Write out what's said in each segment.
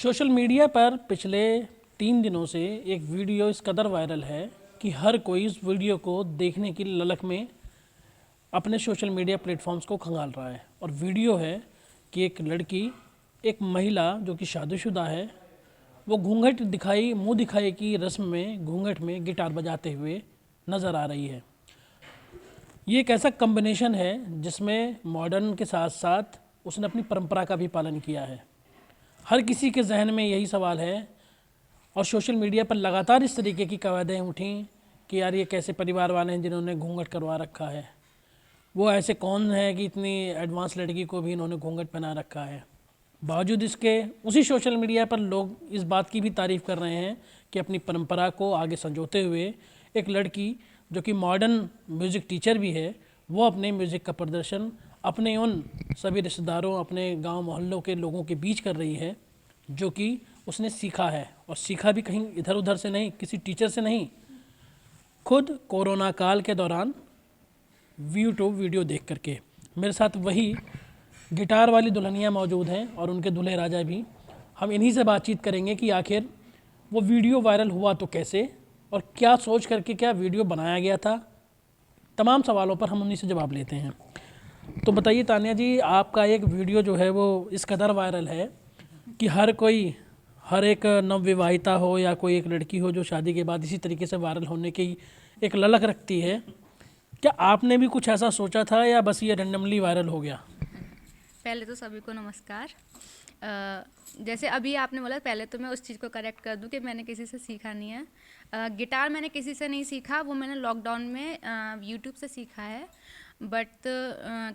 Social media पर पिछले 3 दिनों से एक वीडियो इस कदर वायरल है कि हर कोई इस वीडियो को देखने की ललक में अपने सोशल मीडिया प्लेटफॉर्म्स को खंगाल रहा है। और वीडियो है कि एक लड़की, एक महिला जो कि शादीशुदा है, वो घूंघट दिखाई, मुंह दिखाई की रस्म में घूंघट में गिटार बजाते हुए नज़र आ रही है। ये एक ऐसा कम्बिनेशन है जिसमें मॉडर्न के साथ साथ उसने अपनी परंपरा का भी पालन किया है। हर किसी के जहन में यही सवाल है और सोशल मीडिया पर लगातार इस तरीके की कवायदें उठीं कि यार ये कैसे परिवार वाले हैं जिन्होंने घूंघट करवा रखा है, वो ऐसे कौन है कि इतनी एडवांस लड़की को भी इन्होंने घूंघट पहना रखा है। बावजूद इसके उसी सोशल मीडिया पर लोग इस बात की भी तारीफ़ कर रहे हैं कि अपनी परंपरा को आगे संजोते हुए एक लड़की जो कि मॉडर्न म्यूज़िक टीचर भी है, वो अपने म्यूज़िक का प्रदर्शन अपने उन सभी रिश्तेदारों, अपने गांव मोहल्लों के लोगों के बीच कर रही है जो कि उसने सीखा है। और सीखा भी कहीं इधर उधर से नहीं, किसी टीचर से नहीं, खुद कोरोना काल के दौरान यूट्यूब वीडियो देख करके। मेरे साथ वही गिटार वाली दुल्हनियाँ मौजूद हैं और उनके दूल्हे राजा भी। हम इन्हीं से बातचीत करेंगे कि आखिर वो वीडियो वायरल हुआ तो कैसे और क्या सोच करके क्या वीडियो बनाया गया था। तमाम सवालों पर हम उन्हीं से जवाब लेते हैं। तो बताइए तान्या जी, आपका एक वीडियो जो है वो इस कदर वायरल है कि हर एक नवविवाहिता हो या कोई एक लड़की हो जो शादी के बाद इसी तरीके से वायरल होने की एक ललक रखती है। क्या आपने भी कुछ ऐसा सोचा था या बस ये रैंडमली वायरल हो गया? पहले तो सभी को नमस्कार। जैसे अभी आपने बोला, पहले तो मैं उस चीज़ को करेक्ट कर दूं कि मैंने किसी से सीखा नहीं है। गिटार मैंने किसी से नहीं सीखा, वो मैंने लॉकडाउन में यूट्यूब से सीखा है। बट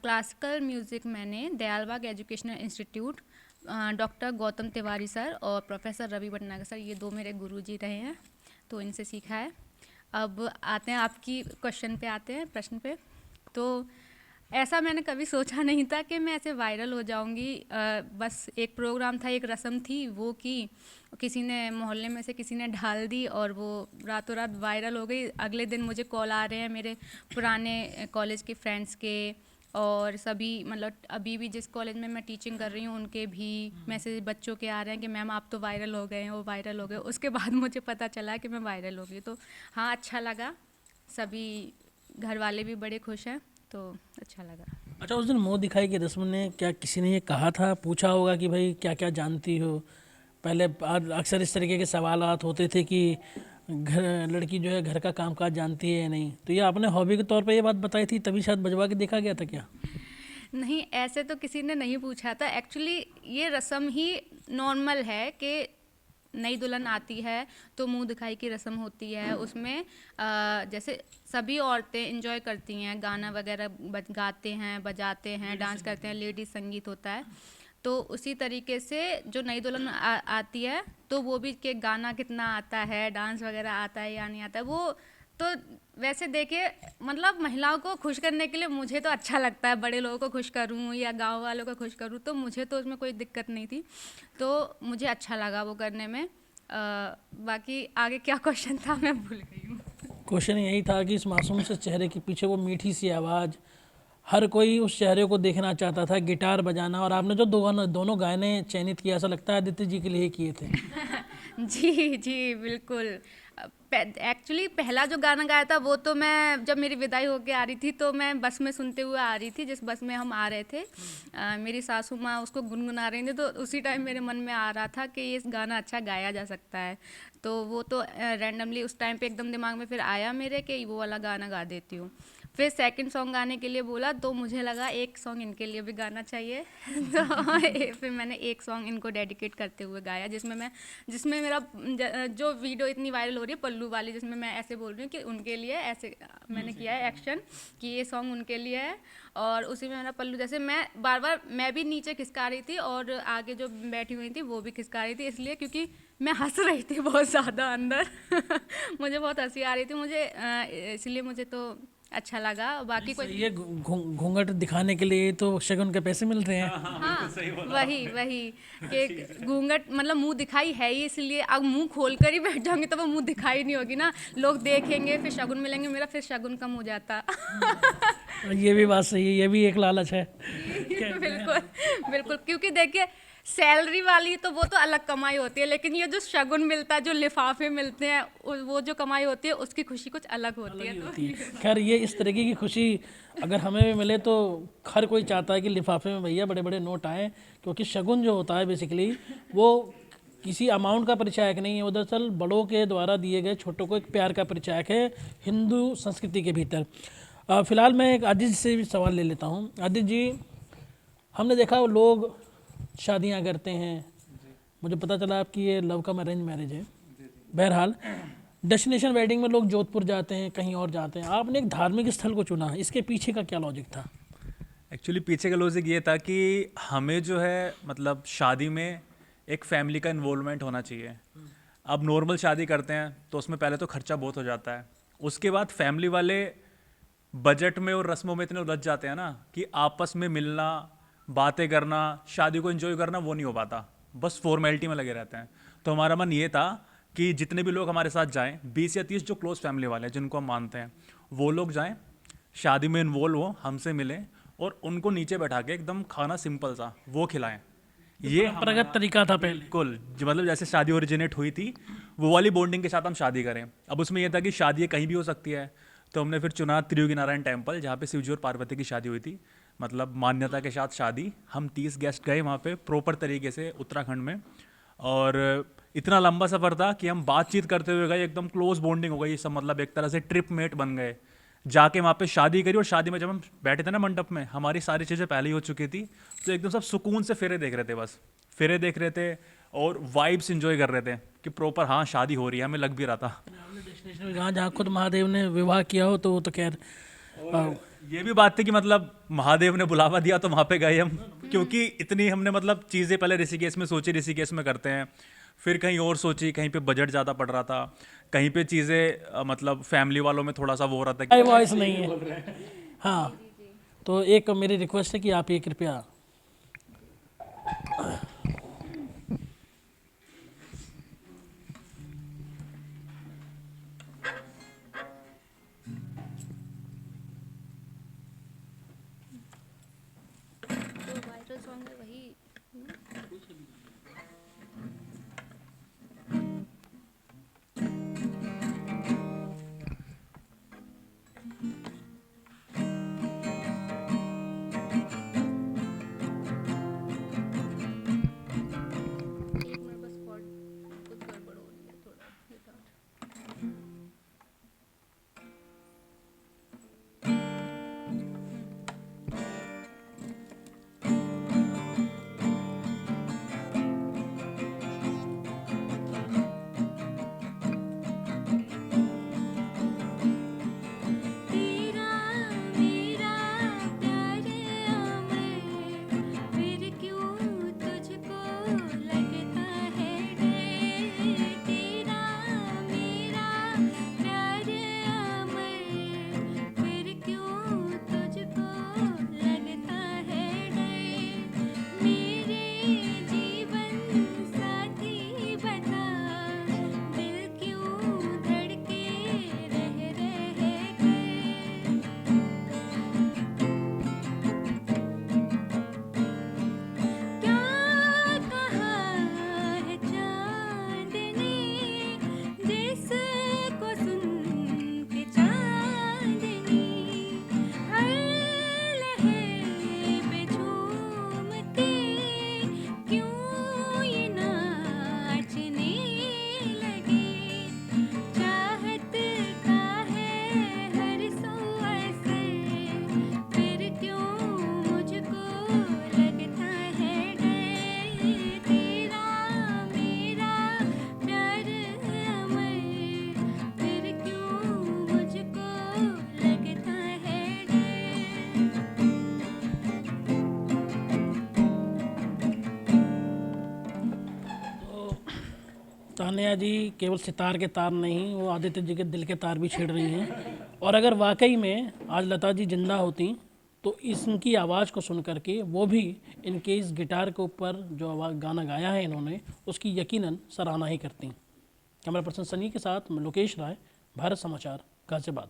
क्लासिकल म्यूज़िक मैंने Dayalbagh educational institute, doctor Gautam Tiwari sir और प्रोफेसर रवि भटनागर सर, ये दो मेरे गुरुजी रहे हैं, तो इनसे सीखा है। अब आते हैं आपकी क्वेश्चन पे, आते हैं प्रश्न पे। तो ऐसा मैंने कभी सोचा नहीं था कि मैं ऐसे वायरल हो जाऊंगी। बस एक प्रोग्राम था, एक रस्म थी, वो की किसी ने मोहल्ले में से किसी ने ढाल दी और वो रातों रात वायरल हो गई। अगले दिन मुझे कॉल आ रहे हैं मेरे पुराने कॉलेज के फ्रेंड्स के, और सभी मतलब अभी भी जिस कॉलेज में मैं टीचिंग कर रही हूँ उनके भी मैसेज बच्चों के आ रहे हैं कि मैम आप तो वायरल हो गए हैं, वो वायरल हो गए। उसके बाद मुझे पता चला कि मैं वायरल हो गई। तो हाँ, अच्छा लगा, सभी घर वाले भी बड़े खुश हैं, तो अच्छा लगा। अच्छा, उस दिन मुंह दिखाई की रस्म ने क्या किसी ने ये कहा था, पूछा होगा कि भाई क्या क्या जानती हो? पहले अक्सर इस तरीके के सवालात होते थे कि घर लड़की जो है घर का कामकाज जानती है या नहीं, तो ये आपने हॉबी के तौर पे ये बात बताई थी तभी शायद बजवा के देखा गया था क्या? नहीं, ऐसे तो किसी ने नहीं पूछा था। एक्चुअली ये रस्म ही नॉर्मल है कि नई दुल्हन आती है तो मुंह दिखाई की रस्म होती है। उसमें जैसे सभी औरतें इंजॉय करती हैं, गाना वगैरह गाते हैं, बजाते हैं, डांस करते हैं, लेडीज संगीत होता है। तो उसी तरीके से जो नई दुल्हन आती है तो वो भी कि गाना कितना आता है, डांस वगैरह आता है या नहीं आता है, वो तो वैसे देखिए मतलब महिलाओं को खुश करने के लिए मुझे तो अच्छा लगता है, बड़े लोगों को खुश करूं या गांव वालों को खुश करूं, तो मुझे तो उसमें कोई दिक्कत नहीं थी, तो मुझे अच्छा लगा वो करने में। बाकी आगे क्या क्वेश्चन था मैं भूल गई हूँ। क्वेश्चन यही था कि इस मासूम से चेहरे के पीछे वो मीठी सी आवाज़, हर कोई उस चेहरे को देखना चाहता था, गिटार बजाना। और आपने जो दोनों गाने चयनित किया, ऐसा लगता है आदित्य जी के लिए किए थे। जी जी बिल्कुल। एक्चुअली पहला जो गाना गाया था वो तो मैं जब मेरी विदाई होके आ रही थी तो मैं बस में सुनते हुए आ रही थी, जिस बस में हम आ रहे थे। मेरी सासू माँ उसको गुनगुना रही थी, तो उसी टाइम मेरे मन में आ रहा था कि ये गाना अच्छा गाया जा सकता है, तो वो तो रैंडमली उस टाइम पे एकदम दिमाग में फिर आया मेरे कि वो वाला गाना गा देती हूँ। फिर सेकंड सॉन्ग गाने के लिए बोला तो मुझे लगा एक सॉन्ग इनके लिए भी गाना चाहिए तो फिर मैंने एक सॉन्ग इनको डेडिकेट करते हुए गाया, जिसमें मेरा जो वीडियो इतनी वायरल हो रही है पल्लू वाली, जिसमें मैं ऐसे बोल रही हूँ कि उनके लिए ऐसे मैंने किया है एक्शन कि ये सॉन्ग उनके लिए है। और उसी में मेरा पल्लू, जैसे मैं बार बार मैं भी नीचे खिसका रही थी और आगे जो बैठी हुई थी वो भी खिसका रही थी, इसलिए क्योंकि मैं हंस रही थी बहुत ज़्यादा अंदर मुझे बहुत हंसी आ रही थी, मुझे इसलिए मुझे तो अच्छा लगा। बाकी कोई ये घूंघट दिखाने के लिए तो शगुन के पैसे मिल रहे हैं। हाँ, वही कि घूंघट मतलब मुंह दिखाई है ही, इसलिए अब मुंह खोल कर ही बैठ जाऊंगी तो वो मुंह दिखाई नहीं होगी ना, लोग देखेंगे फिर शगुन मिलेंगे, मेरा फिर शगुन कम हो जाता ये भी बात सही है, ये भी एक लालच है। बिल्कुल बिल्कुल, क्योंकि देखिए सैलरी वाली तो वो तो अलग कमाई होती है, लेकिन ये जो शगुन मिलता है, जो लिफाफे मिलते हैं, वो जो कमाई होती है उसकी खुशी कुछ अलग होती है। होती है। खैर ये इस तरीके की खुशी अगर हमें भी मिले तो हर कोई चाहता है कि लिफाफे में भैया बड़े बड़े नोट आए, क्योंकि शगुन जो होता है बेसिकली वो किसी अमाउंट का परिचायक नहीं है, वो दरअसल बड़ों के द्वारा दिए गए छोटों को एक प्यार का परिचायक है हिंदू संस्कृति के भीतर। फिलहाल मैं एक आदित्य से भी सवाल ले लेता हूँ। आदित्य जी, हमने देखा वो लोग शादियाँ करते हैं, मुझे पता चला आपकी ये लव कम अरेंज मैरिज है। बहरहाल डेस्टिनेशन वेडिंग में लोग जोधपुर जाते हैं, कहीं और जाते हैं, आपने एक धार्मिक स्थल को चुना, इसके पीछे का क्या लॉजिक था? एक्चुअली पीछे का लॉजिक ये था कि हमें जो है मतलब शादी में एक फैमिली का इन्वॉल्वमेंट होना चाहिए। अब नॉर्मल शादी करते हैं तो उसमें पहले तो खर्चा बहुत हो जाता है, उसके बाद फैमिली वाले बजट में और रस्मों में इतने उलझ जाते हैं ना कि आपस में मिलना, बातें करना, शादी को एंजॉय करना वो नहीं हो पाता, बस फॉर्मेलिटी में लगे रहते हैं। तो हमारा मन ये था कि जितने भी लोग हमारे साथ जाएं, 20 या 30 जो क्लोज फैमिली वाले हैं जिनको हम मानते हैं, वो लोग जाएं, शादी में इन्वॉल्व हो, हमसे मिलें और उनको नीचे बैठा के एकदम खाना सिंपल सा वो खिलाएं। ये परंपरागत तरीका था पहले। बिल्कुल मतलब जैसे शादी ओरिजिनेट हुई थी वो वाली बॉन्डिंग के साथ हम शादी करें। अब उसमें यह था कि शादी कहीं भी हो सकती है, तो हमने फिर चुना त्रियोगी नारायण टेम्पल, जहाँ पे शिवजी और पार्वती की शादी हुई थी, मतलब मान्यता के साथ शादी। हम 30 गेस्ट गए वहाँ पे प्रॉपर तरीके से उत्तराखंड में, और इतना लंबा सफ़र था कि हम बातचीत करते हुए गए, एकदम क्लोज बॉन्डिंग हो गई सब, मतलब एक तरह से ट्रिप मेट बन गए। जाके वहाँ पे शादी करी, और शादी में जब हम बैठे थे ना मंडप में, हमारी सारी चीज़ें पहले ही हो चुकी थी, तो एकदम सब सुकून से फेरे देख रहे थे, बस फेरे देख रहे थे और वाइब्स एंजॉय कर रहे थे कि प्रॉपर हाँ शादी हो रही है, हमें लग भी रहा था। हमने डेस्टिनेशन में कहा जहाँ खुद महादेव ने विवाह किया हो, तो वो तो खैर ये भी बात थी कि मतलब महादेव ने बुलावा दिया तो वहाँ पे गए हम, क्योंकि इतनी हमने मतलब चीज़ें पहले ऋषिकेश में सोची, ऋषिकेश में करते हैं, फिर कहीं और सोची, कहीं पे बजट ज़्यादा पड़ रहा था, कहीं पे चीज़ें मतलब फैमिली वालों में थोड़ा सा वो हो रहा था कि वॉइस नहीं है। हाँ, तो एक मेरी रिक्वेस्ट है कि आप ये कृपया जो वायरल सॉन्ग है वही। एक मिनट, बस कॉर्ड कुछ गड़बड़ हो रही है थोड़ा गिटार। तेरा मेरा प्यार अमर, फिर क्यों तुझको लगता है डर। तेरा मेरा प्यार अमर, फिर क्यों तुझको लगता है डर। मेरे जीवन साथी बता, दिल क्यों धड़के रह कर। क्या कहा है चाँद ने, जिसको सुन के चाँदनी हर लहर पे झूम के क्यों ये नाचने लगे। चाहत का है हर सो असर, फिर क्यों मुझको लगता है डर। तेरा मेरा प्यार अमर, फिर क्यों मुझको लगता है डर। तान्या जी केवल सितार के तार नहीं, वो आदित्य जी के दिल के तार भी छेड़ रही हैं। और अगर वाकई में आज लता जी जिंदा होती तो इनकी आवाज़ को सुन करके वो भी इनके इस गिटार के ऊपर जो गाना गाया है इन्होंने, उसकी यकीनन सराहना ही करती। कैमरा पर्सन सनी के साथ मैं लोकेश राय, भारत समाचार, गाजियाबाद।